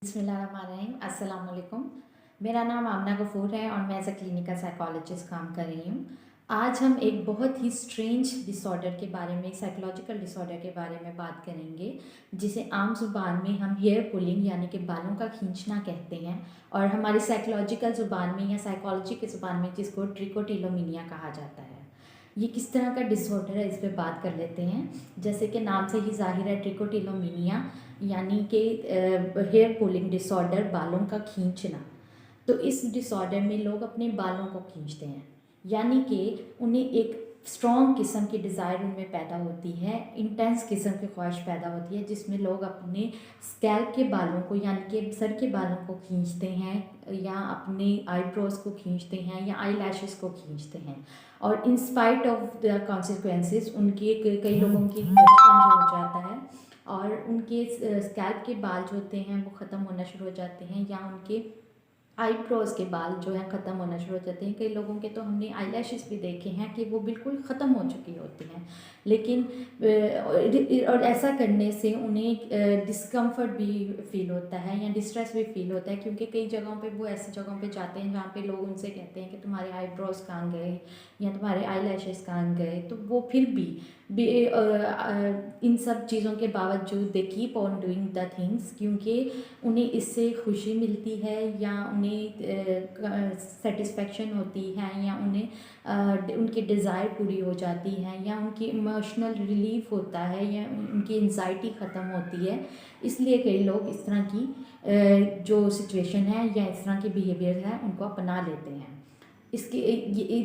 बिस्मिल्लाहिर्रहमानिर्रहीम, अस्सलाम वालेकुम। मेरा नाम आमना गफ़ूर है और मैं एज़ अ क्लिनिकल साइकोलॉजिस्ट काम कर रही हूँ। आज हम एक बहुत ही स्ट्रेंज डिसऑर्डर के बारे में, साइकोलॉजिकल डिसऑर्डर के बारे में बात करेंगे, जिसे आम ज़ुबान में हम हेयर पुलिंग यानी कि बालों का खींचना कहते हैं, और हमारी साइकोलॉजिकल ज़ुबान में या साइकोलॉजी की ज़ुबान में जिसको ट्रिकोटिलोमिनिया कहा जाता है। ये किस तरह का डिसऑर्डर है, इस पे बात कर लेते हैं। जैसे कि नाम से ही ज़ाहिर है, ट्रिकोटिलोमिनिया यानी कि हेयर पुलिंग डिसऑर्डर, बालों का खींचना। तो इस डिसऑर्डर में लोग अपने बालों को खींचते हैं, यानी कि उन्हें एक स्ट्रॉन्ग किस्म की डिज़ायर उनमें पैदा होती है, इंटेंस किस्म की ख्वाहिश पैदा होती है, जिसमें लोग अपने स्कैल्प के बालों को यानी कि सर के बालों को खींचते हैं, या अपने आईब्रोज को खींचते हैं, या आई लैशेस को खींचते हैं। और इन स्पाइट ऑफ द कॉन्सिक्वेंसेस उनके कई लोगों की बचपन जो हो जाता है और उनके स्कैल्प के बाल जो होते हैं वो ख़त्म होना शुरू हो जाते हैं, या उनके आईब्रोज के बाल जो हैं ख़त्म होना शुरू हो जाते हैं। कई लोगों के तो हमने आई लैशेस भी देखे हैं कि वो बिल्कुल ख़त्म हो चुकी होती हैं, लेकिन और ऐसा करने से उन्हें डिस्कम्फर्ट भी फील होता है या डिस्ट्रेस भी फील होता है, क्योंकि कई जगहों पे वो ऐसी जगहों पे जाते हैं जहाँ पे लोग उनसे कहते हैं कि तुम्हारे आईब्रोज कहाँ गए या तुम्हारे आई लैशेस कहाँ गए। तो वो फिर भी इन सब चीज़ों के बावजूद दे keep on doing the things, क्योंकि उन्हें इससे खुशी मिलती है, या उन्हें सेटिस्फेक्शन होती है, या उन्हें उनकी डिज़ायर पूरी हो जाती है, या उनकी इमोशनल रिलीफ होता है, या उनकी एंजाइटी ख़त्म होती है। इसलिए कई लोग इस तरह की जो सिचुएशन है या इस तरह की बिहेवियर है उनको अपना लेते हैं।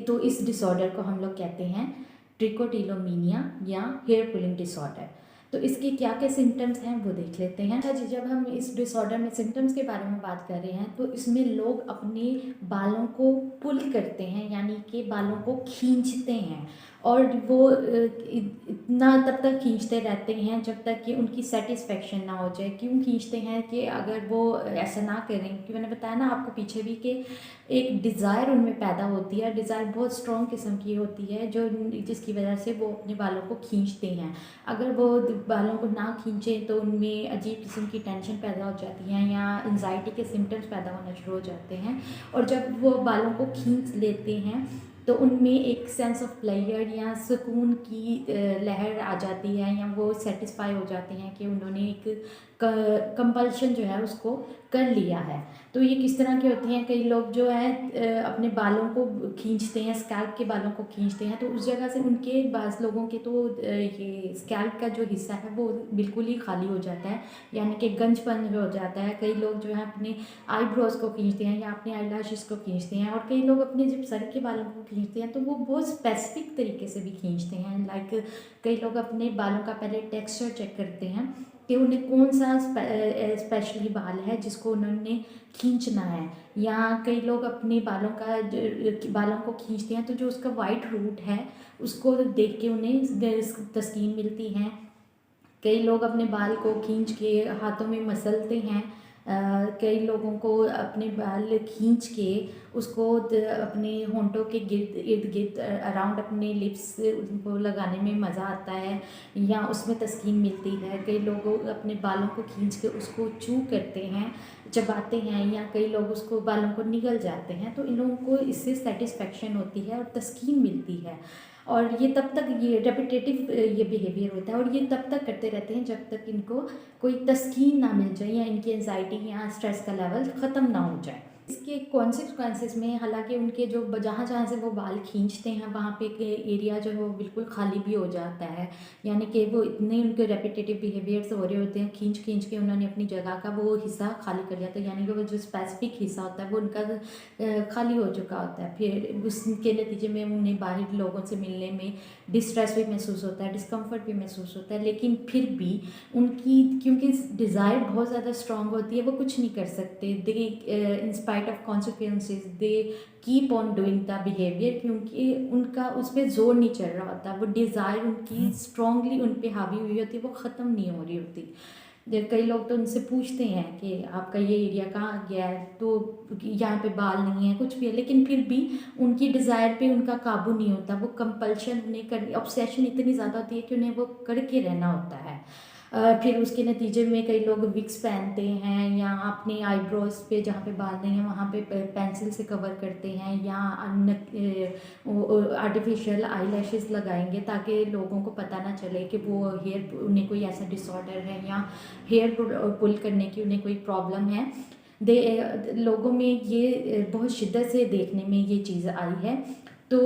तो इस डिसऑर्डर को हम लोग कहते हैं ट्रिकोटिलोमिनिया या हेयर पुलिंग डिसऑर्डर। तो इसके क्या क्या सिम्टम्स हैं वो देख लेते हैं। अच्छा जी, जब हम इस डिसऑर्डर में सिम्टम्स के बारे में बात कर रहे हैं तो इसमें लोग अपने बालों को पुल करते हैं, यानी कि बालों को खींचते हैं, और वो इतना तब तक खींचते रहते हैं जब तक कि उनकी सेटिस्फेक्शन ना हो जाए। क्यों खींचते हैं कि अगर वो ऐसा ना करें, क्योंकि मैंने बताया ना आपको पीछे भी कि एक डिज़ायर उनमें पैदा होती है, डिज़ायर बहुत स्ट्रॉन्ग किस्म की होती है जो जिसकी वजह से वो अपने बालों को खींचते हैं। अगर वो बालों को ना खींचें तो उनमें अजीब किस्म की टेंशन पैदा हो जाती है, या एंजाइटी के सिम्टम्स पैदा होना शुरू हो जाते हैं। और जब वो बालों को खींच लेते हैं तो उनमें एक सेंस ऑफ प्लेजर या सुकून की लहर आ जाती है, या वो सेटिस्फाई हो जाते हैं कि उन्होंने एक कंपल्शन जो है उसको कर लिया है। तो ये किस तरह की होती हैं, कई लोग जो है अपने बालों को खींचते हैं, स्कैल्प के बालों को खींचते हैं, तो उस जगह से उनके बाज़ लोगों के तो ये स्कैल्प का जो हिस्सा है वो बिल्कुल ही खाली हो जाता है, यानी कि गंजपन हो जाता है। कई लोग जो है अपने आईब्रोज को खींचते हैं या अपने आई लैशेस को खींचते हैं, और कई लोग अपने जब सर के बालों को खींचते हैं तो वो बहुत स्पेसिफिक तरीके से भी खींचते हैं। लाइक कई लोग अपने बालों का पहले टेक्सचर चेक करते हैं कि उन्हें कौन सा स्पेशली बाल है जिसको उन्होंने खींचना है, या कई लोग अपने बालों को खींचते हैं तो जो उसका वाइट रूट है उसको देख के उन्हें तस्कीन मिलती है। कई लोग अपने बाल को खींच के हाथों में मसलते हैं। कई लोगों को अपने बाल खींच के उसको अपने होंठों के इर्द गिर्द अराउंड अपने लिप्स को लगाने में मज़ा आता है, या उसमें तस्कीन मिलती है। कई लोग अपने बालों को खींच के उसको चू करते हैं, चबाते हैं, या कई लोग उसको बालों को निगल जाते हैं। तो इन लोगों को इससे सेटिस्फेक्शन होती है और तस्कीन मिलती है, और ये तब तक ये रेपिटेटिव ये बिहेवियर होता है, और ये तब तक करते रहते हैं जब तक इनको कोई तस्कीन ना मिल जाए या इनकी एंजाइटी या स्ट्रेस का लेवल ख़त्म ना हो जाए। इसके कॉन्सिक्वेंसेस में हालांकि उनके जो जहाँ जहाँ से वो बाल खींचते हैं वहाँ पे के एरिया जो है वो बिल्कुल खाली भी हो जाता है, यानी कि वो इतने उनके रेपिटेटिव बिहेवियर्स हो रहे होते हैं, खींच खींच के उन्होंने अपनी जगह का वो हिस्सा खाली कर लिया था, यानी कि वो जो स्पेसिफिक हिस्सा होता है वो उनका खाली हो चुका होता है। फिर उसके नतीजे में उन्हें बाहर लोगों से मिलने में डिस्ट्रेस भी महसूस होता है, डिस्कम्फर्ट भी महसूस होता है, लेकिन फिर भी उनकी क्योंकि डिज़ायर बहुत ज़्यादा स्ट्रॉन्ग होती है, वो कुछ नहीं कर सकते। They in spite of consequences they keep on doing the behaviour, क्योंकि उनका उस पर जोर नहीं चल रहा होता, वो डिज़ायर उनकी स्ट्रॉन्गली उन पर हावी हुई होती है, वो ख़त्म नहीं हो रही होती। कई लोग तो उनसे पूछते हैं कि आपका ये एरिया कहाँ गया है, तो यहाँ पे बाल नहीं है, कुछ भी है, लेकिन फिर भी उनकी डिज़ायर पे उनका काबू नहीं होता। वो कंपल्शन नहीं कर, ऑब्सेशन इतनी ज़्यादा होती है कि उन्हें वो करके रहना होता है। फिर उसके नतीजे में कई लोग विक्स पहनते हैं या अपने आईब्रोज पे जहाँ पे बाल नहीं है वहाँ पे पेंसिल से कवर करते हैं या आर्टिफिशियल आई लैशेज़ लगाएंगे ताकि लोगों को पता ना चले कि वो हेयर उन्हें कोई ऐसा डिसऑर्डर है या हेयर पुल करने की उन्हें कोई प्रॉब्लम है। दे लोगों में ये बहुत शिद्दत से देखने में ये चीज़ आई है। तो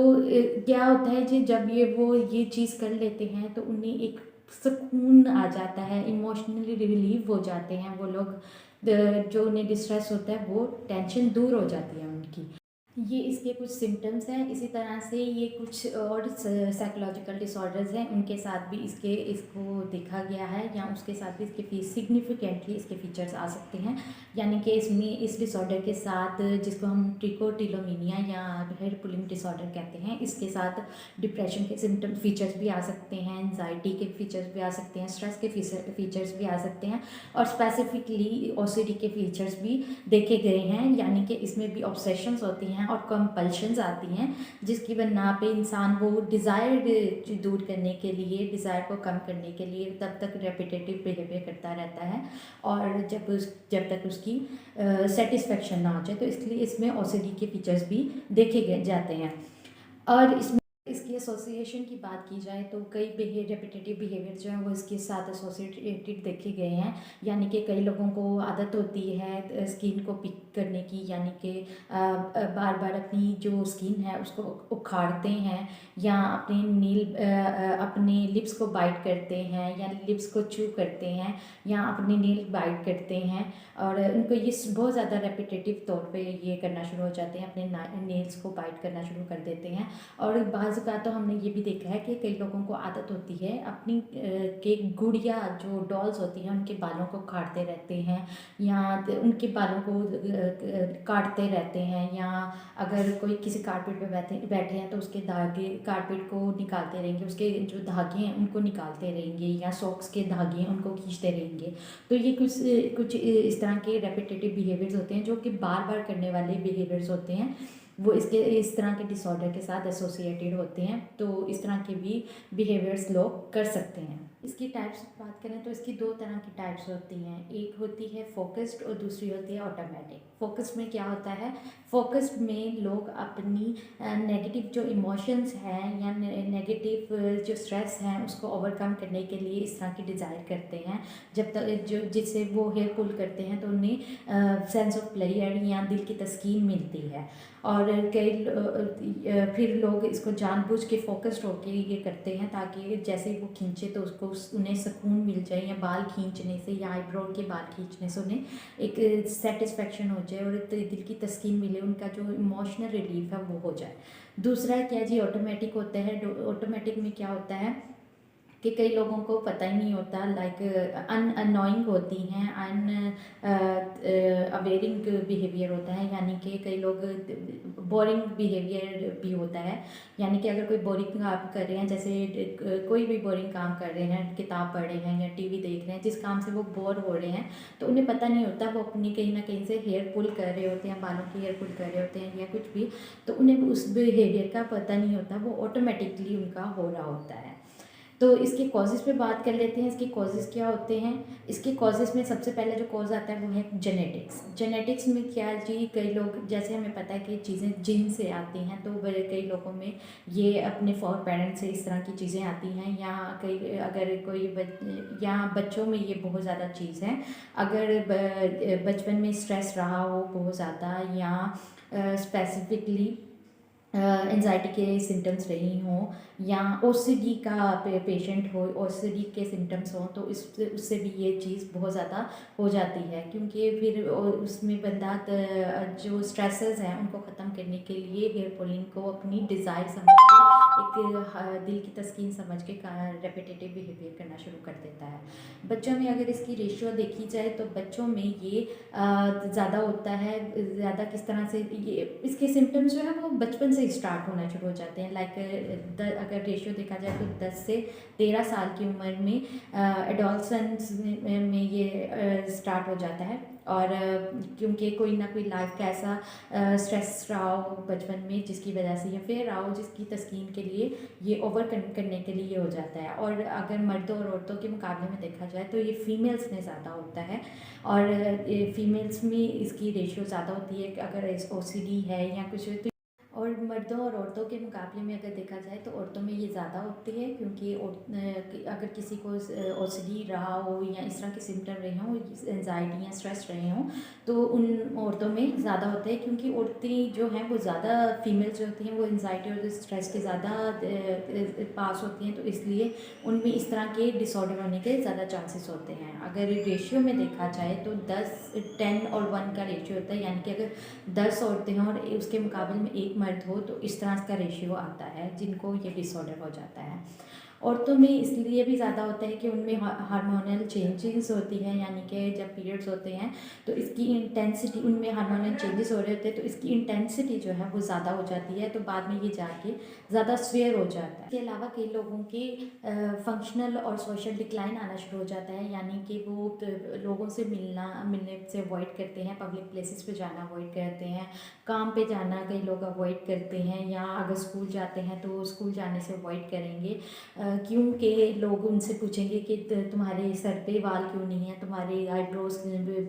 क्या होता है जी, जब वो ये चीज़ कर लेते हैं तो उन्हें एक सुकून आ जाता है, इमोशनली रिलीव हो जाते हैं वो लोग। जो उन्हें डिस्ट्रेस होता है वो टेंशन दूर हो जाती है उनकी। ये इसके कुछ सिम्टम्स हैं। इसी तरह से ये कुछ और साइकोलॉजिकल डिसऑर्डर्स हैं, उनके साथ भी इसको देखा गया है या उसके साथ भी इसके सिग्निफिकेंटली इसके फीचर्स आ सकते हैं। यानी कि इसमें इस डिसऑर्डर के साथ, जिसको हम ट्रिकोटिलोमीनिया या हेयर पुलिंग डिसऑर्डर कहते हैं, इसके साथ डिप्रेशन के सिम्टम फीचर्स भी आ सकते हैं, एंजाइटी के फीचर्स भी आ सकते हैं, स्ट्रेस के फीचर्स भी आ सकते हैं और स्पेसिफिकली ओसीडी के फीचर्स भी देखे गए हैं। यानी कि इसमें भी ऑब्सेशंस होती हैं और कंपल्शंस आती हैं, जिसकी बना पे इंसान वो डिज़ायर दूर करने के लिए, डिज़ायर को कम करने के लिए तब तक रेपिटेटिव बिहेवियर करता रहता है और जब तक उसकी सेटिस्फेक्शन ना हो जाए। तो इसलिए इसमें ओसीडी के फीचर्स भी देखे जाते हैं। और इसकी एसोसिएशन की बात की जाए तो कई रेपिटेटिव बिहेवियर जो हैं वो इसके साथ एसोसिएटेड देखे गए हैं। यानी कि कई लोगों को आदत होती है स्किन को पिक करने की, यानी कि बार बार अपनी जो स्किन है उसको उखाड़ते हैं या अपने लिप्स को बाइट करते हैं या लिप्स को च्यू करते हैं या अपने नेल बाइट करते हैं। और उनको ये बहुत ज़्यादा रेपिटेटिव तौर पे ये करना शुरू हो जाते हैं, अपने नेल्स को बाइट करना शुरू कर देते हैं। और बाज़ का तो हमने ये भी देखा है कि कई लोगों को आदत होती है अपनी के गुड़िया जो डॉल्स होती हैं उनके बालों को काटते रहते हैं या उनके बालों को काटते रहते हैं, या अगर कोई किसी कारपेट पे बैठे हैं तो उसके धागे कारपेट को निकालते रहेंगे, उसके जो धागे हैं उनको निकालते रहेंगे या सॉक्स के धागे हैं उनको खींचते रहेंगे। तो ये कुछ इस तरह के रेपिटेटिव बिहेवियर्स होते हैं जो कि बार बार करने वाले बिहेवियर्स होते हैं, वो इस तरह के डिसऑर्डर के साथ एसोसिएटेड होते हैं। तो इस तरह के भी बिहेवियर्स लोग कर सकते हैं। इसकी टाइप्स की बात करें तो इसकी दो तरह की टाइप्स होती हैं, एक होती है फोकस्ड और दूसरी होती है ऑटोमेटिक। फोकस्ड में क्या होता है, फोकस्ड में लोग अपनी नेगेटिव जो इमोशंस हैं या नेगेटिव जो स्ट्रेस हैं उसको ओवरकम करने के लिए इस तरह की डिज़ायर करते हैं। जब तक जिससे वो हेयर पुल करते हैं तो उन्हें सेंस ऑफ प्लेयर या दिल की तस्कीन मिलती है। और फिर लोग इसको जानबूझ के फोकस्ड होके ये करते हैं ताकि जैसे ही वो खींचे तो उन्हें सुकून मिल जाए, या बाल खींचने से या आईब्रो के बाल खींचने से उन्हें एक सेटिस्फेक्शन हो जाए और दिल की तस्कीन मिले, उनका जो इमोशनल रिलीफ है वो हो जाए। दूसरा क्या जी, ऑटोमेटिक होता है। ऑटोमेटिक में क्या होता है कि कई लोगों को पता ही नहीं होता, लाइक अननोइंग होती हैं, अवेयरिंग बिहेवियर होता है। यानी कि कई लोग बोरिंग बिहेवियर भी होता है। यानी कि अगर कोई बोरिंग काम कर रहे हैं, जैसे कोई भी बोरिंग काम कर रहे हैं, किताब पढ़ रहे हैं या टीवी देख रहे हैं, जिस काम से वो बोर हो रहे हैं, तो उन्हें पता नहीं होता, वो अपनी कहीं ना कहीं से हेयर पुल कर रहे होते हैं, बालों की हेयर पुल कर रहे होते हैं या कुछ भी, तो उन्हें उस बिहेवियर का पता नहीं होता, वो ऑटोमेटिकली उनका हो रहा होता है। तो इसके कॉजेज़ पे बात कर लेते हैं। इसके कॉजेज़ क्या होते हैं। इसके कॉजेज़ में सबसे पहले जो कॉज आता है वो है जेनेटिक्स। जेनेटिक्स में क्या जी, कई लोग, जैसे हमें पता है कि चीज़ें जीन से आती हैं, तो कई लोगों में ये अपने फॉर पेरेंट्स से इस तरह की चीज़ें आती हैं, या कई अगर कोई या बच्चों में ये बहुत ज़्यादा चीज़ है। अगर बचपन में स्ट्रेस रहा हो बहुत ज़्यादा, या स्पेसिफिकली एंजाइटी के सिम्टम्स रही हों, या ओसीडी का पेशेंट हो, ओसीडी के सिम्टम्स हों, तो उससे भी ये चीज़ बहुत ज़्यादा हो जाती है। क्योंकि फिर उसमें बंदा जो स्ट्रेसेस हैं उनको ख़त्म करने के लिए हेयर पुलिंग को अपनी डिज़ायर समझ के, एक दिल की तस्कीन समझ के रेपिटेटिव बिहेवियर करना शुरू कर देता है। बच्चों में अगर इसकी रेशियो देखी जाए तो बच्चों में ये ज़्यादा होता है। ज़्यादा किस तरह से, ये इसके सिम्टम्स जो है वो बचपन से स्टार्ट होना शुरू हो जाते हैं। लाइक अगर रेशियो देखा जाए तो 10 से 13 साल की उम्र में एडोलसेंस में ये स्टार्ट हो जाता है। और क्योंकि कोई ना कोई लाइफ का ऐसा स्ट्रेस रहा हो बचपन में जिसकी वजह से, या फिर रहा हो जिसकी तस्कीन के लिए ये करने के लिए हो जाता है। और अगर मर्दों और औरतों के मुकाबले में देखा जाए तो ये फीमेल्स में ज़्यादा होता है, और फीमेल्स में इसकी रेशियो ज़्यादा होती है कि अगर ओसीडी है या कुछ तो। और मर्दों और औरतों के मुकाबले में अगर देखा जाए तो औरतों में ये ज़्यादा होती है, क्योंकि अगर किसी को ओसीडी रहा हो या इस तरह के सिम्टम रहे हों, एंजाइटी या स्ट्रेस रहे हों, तो उन औरतों में ज़्यादा होते हैं, क्योंकि औरतें जो हैं वो ज़्यादा, फीमेल्स जो होती हैं वो एंजाइटी और स्ट्रेस के ज़्यादा पास होती हैं, तो इसलिए उनमें इस तरह के डिसऑर्डर होने के ज़्यादा चांसेस होते हैं। अगर रेशियो में देखा जाए तो 10 और 1 का रेशियो होता है, यानी कि अगर 10 औरतें हैं और उसके मुकाबले में एक मर्द हो तो इस तरह का रेशियो आता है जिनको ये डिसऑर्डर हो जाता है। औरतों में इसलिए भी ज़्यादा होता है कि उनमें हार्मोनल चेंजेस होती हैं, यानी कि जब पीरियड्स होते हैं तो इसकी इंटेंसिटी, उनमें हार्मोनल चेंजेस हो रहे होते हैं तो इसकी इंटेंसिटी जो है वो ज़्यादा हो जाती है, तो बाद में ये जाके ज़्यादा स्वेयर हो जाता है। इसके अलावा कई लोगों के फंक्शनल और सोशल डिक्लाइन आना शुरू हो जाता है, यानी कि वो लोगों से मिलने से अवॉइड करते हैं, पब्लिक प्लेसेस पे जाना अवॉइड करते हैं, काम पे जाना कई लोग अवॉइड करते हैं, या अगर स्कूल जाते हैं तो स्कूल जाने से अवॉइड करेंगे, क्योंकि लोग उनसे पूछेंगे कि तुम्हारे सर पे बाल क्यों नहीं है, तुम्हारे आईब्रोज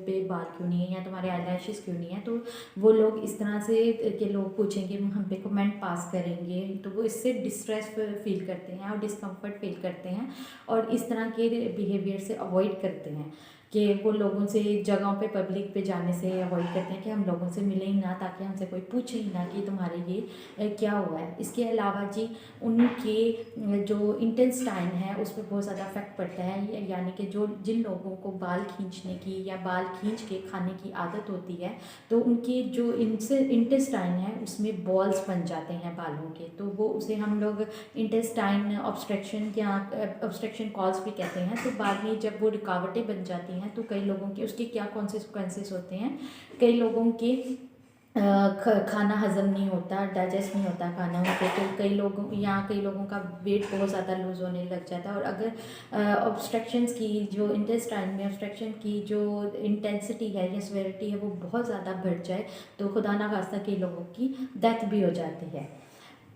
पे बाल क्यों नहीं है, या तुम्हारे आईलैशेस क्यों नहीं है। तो वो लोग इस तरह से के लोग पूछेंगे, हम पे कमेंट पास करेंगे, तो वो इससे डिस्ट्रेस फील करते हैं और डिस्कम्फर्ट फील करते हैं, और इस तरह के बिहेवियर से अवॉइड करते हैं कि वो लोगों से जगहों पे पब्लिक पे जाने से अवॉइड करते हैं कि हम लोगों से मिले ही ना, ताकि हमसे कोई पूछे ही ना कि तुम्हारे ये क्या हुआ है। इसके अलावा जी उनके जो इंटेस्टाइन है उस पर बहुत ज़्यादा इफेक्ट पड़ता है, यानी कि जिन लोगों को बाल खींचने की या बाल खींच के खाने की आदत होती है तो उनके जो इंटेस्टाइन है उसमें बॉल्स बन जाते हैं बालों के, तो वो उसे हम लोग इंटेस्टाइन ऑब्स्ट्रक्शन या ऑब्स्ट्रक्शन कॉल्स भी कहते हैं। तो बाद में जब वो रुकावटें बन जाती हैं तो कई लोगों के उसके क्या कॉन्सिक्वेंसेस होते हैं, कई लोगों के खाना हज़म नहीं होता, डाइजेस्ट नहीं होता खाना उनके, तो कई लोगों का वेट बहुत ज़्यादा लूज़ होने लग जाता है। और अगर ऑब्स्ट्रक्शंस की जो इंटेस्टाइन में ऑब्स्ट्रक्शन की जो इंटेंसिटी है या सेवेरिटी है वो बहुत ज़्यादा बढ़ जाए तो खुदा ना खास्ता कई लोगों की डेथ भी हो जाती है।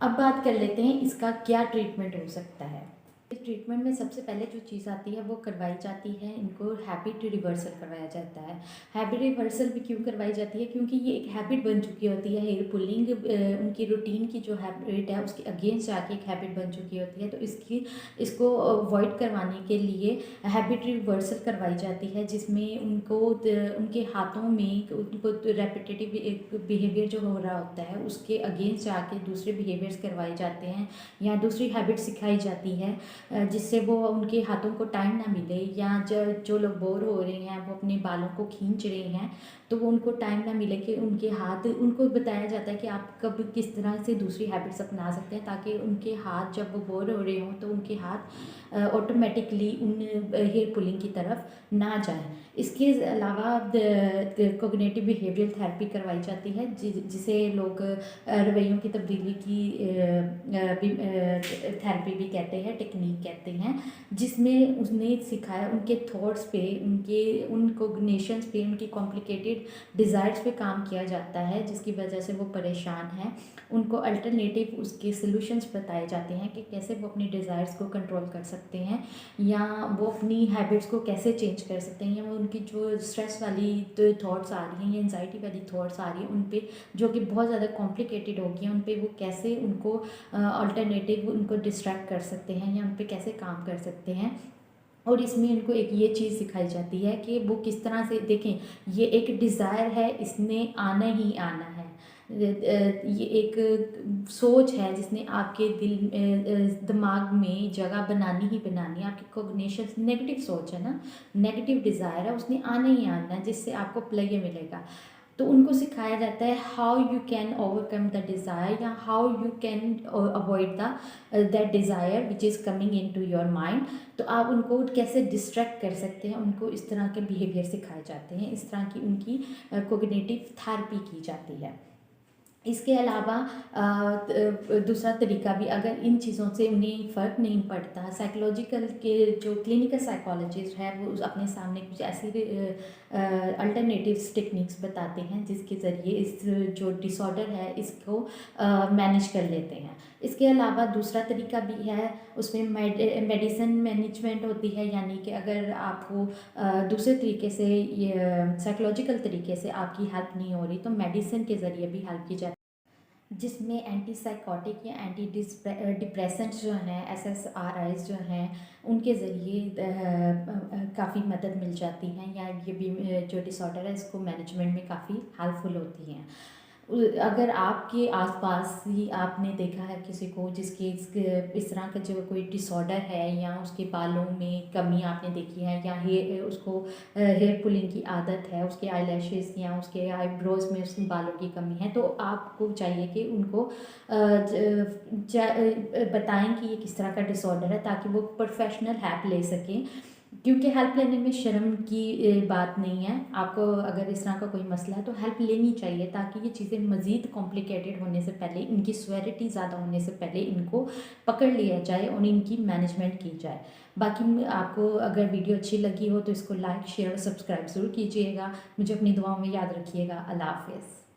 अब बात कर लेते हैं इसका क्या ट्रीटमेंट हो सकता है। इस ट्रीटमेंट में सबसे पहले जो चीज़ आती है वो करवाई जाती है, इनको हैबिट रिवर्सल करवाया जाता है। हैबिट रिवर्सल भी क्यों करवाई जाती है, क्योंकि ये एक हैबिट बन चुकी होती है, हेयर पुलिंग उनकी रूटीन की जो हैबिट है उसके अगेंस्ट जाके एक हैबिट बन चुकी होती है, तो इसको अवॉइड करवाने के लिए हैबिट रिवर्सल करवाई जाती है, जिसमें उनको उनके हाथों में उनको रेपिटेटिव बिहेवियर जो हो रहा होता है उसके अगेंस्ट जाके दूसरे बिहेवियर्स करवाए जाते हैं या दूसरी हैबिट सिखाई जाती है, जिससे वो उनके हाथों को टाइम ना मिले, या जो लोग बोर हो रहे हैं वो अपने बालों को खींच रहे हैं तो वो उनको टाइम ना मिले कि उनके हाथ, उनको बताया जाता है कि आप कब किस तरह से दूसरी हैबिट्स अपना सकते हैं ताकि उनके हाथ जब वो बोर हो रहे हों तो उनके हाथ ऑटोमेटिकली उन हेयर पुलिंग की तरफ ना जाएं। इसके अलावा कोग्निटिव बिहेवियरल थेरेपी करवाई जाती है, जिसे लोग रवैयों की तब्दीली की थेरेपी भी कहते हैं, टेक्निक कहते हैं, जिसमें उसने सिखाया उनके थॉट्स पे, उन कोग्निशंस पे, उनकी कॉम्प्लिकेटेड डिज़ायर्स पे काम किया जाता है जिसकी वजह से वो परेशान हैं। उनको अल्टरनेटिव उसके सॉल्यूशंस बताए जाते हैं कि कैसे वो अपनी डिज़ायर्स को कंट्रोल कर सकते हैं, या वो अपनी हैबिट्स को कैसे चेंज कर सकते हैं, या वो उनकी जो स्ट्रेस वाली थॉट्स आ रही हैं या एंजाइटी वाली थॉट्स आ रही हैं उन पे जो कि बहुत ज़्यादा कॉम्प्लिकेटेड हो गई हैं, उन पे वो कैसे उनको अल्टरनेटिव उनको डिस्ट्रैक्ट कर सकते हैं या उन पे कैसे काम कर सकते हैं। और इसमें इनको एक ये चीज़ सिखाई जाती है कि वो किस तरह से देखें, ये एक डिज़ायर है, इसने आना ही आना है, ये एक सोच है जिसने आपके दिमाग में जगह बनानी ही बनानी है, आपकी कोग्निशन नेगेटिव सोच है ना, नेगेटिव डिज़ायर है, उसने आना ही आना है जिससे आपको प्लेजर मिलेगा। तो उनको सिखाया जाता है how you can overcome the desire, या how you can avoid that desire which is coming into your mind. तो आप उनको कैसे डिस्ट्रैक्ट कर सकते हैं, उनको इस तरह के बिहेवियर सिखाए जाते हैं, इस तरह की उनकी कोग्निटिव थेरेपी की जाती है। इसके अलावा दूसरा तरीका भी, अगर इन चीज़ों से उन्हें फ़र्क नहीं पड़ता, साइकोलॉजिकल के जो क्लिनिकल साइकोलॉजिस्ट हैं वो अपने सामने कुछ ऐसी अल्टरनेटिव्स टेक्निक्स बताते हैं जिसके ज़रिए इस जो डिसऑर्डर है इसको मैनेज कर लेते हैं। इसके अलावा दूसरा तरीका भी है, उसमें मेडिसिन मैनेजमेंट होती है, यानी कि अगर आपको दूसरे तरीके से ये साइकोलॉजिकल तरीके से आपकी हेल्प नहीं हो रही तो मेडिसिन के ज़रिए भी हेल्प की जाती है, जिसमें एंटी साइकोटिक या एंटी डिप्रेसेंट्स जो हैं, SSRIs जो हैं, उनके ज़रिए काफ़ी मदद मिल जाती हैं, या ये भी जो डिसऑर्डर है इसको मैनेजमेंट में काफ़ी हेल्पफुल होती हैं। अगर आपके आसपास ही आपने देखा है किसी को जिसके इस तरह का जो कोई डिसऑर्डर है, या उसके बालों में कमी आपने देखी है, या उसको हेयर पुलिंग की आदत है, उसके आईलैशेस या उसके आईब्रोज में उसके बालों की कमी है, तो आपको चाहिए कि उनको बताएं कि ये किस तरह का डिसऑर्डर है, ताकि वो प्रोफेशनल हेल्प ले सकें, क्योंकि हेल्प लेने में शर्म की बात नहीं है। आपको अगर इस तरह का कोई मसला है तो हेल्प लेनी चाहिए, ताकि ये चीज़ें मज़ीद कॉम्प्लिकेटेड होने से पहले, इनकी स्वेरिटी ज़्यादा होने से पहले इनको पकड़ लिया जाए और इनकी मैनेजमेंट की जाए। बाकी आपको अगर वीडियो अच्छी लगी हो तो इसको लाइक, शेयर और सब्सक्राइब ज़रूर कीजिएगा। मुझे अपनी दुआओं में याद रखिएगा। अल्लाह हाफ़िज़।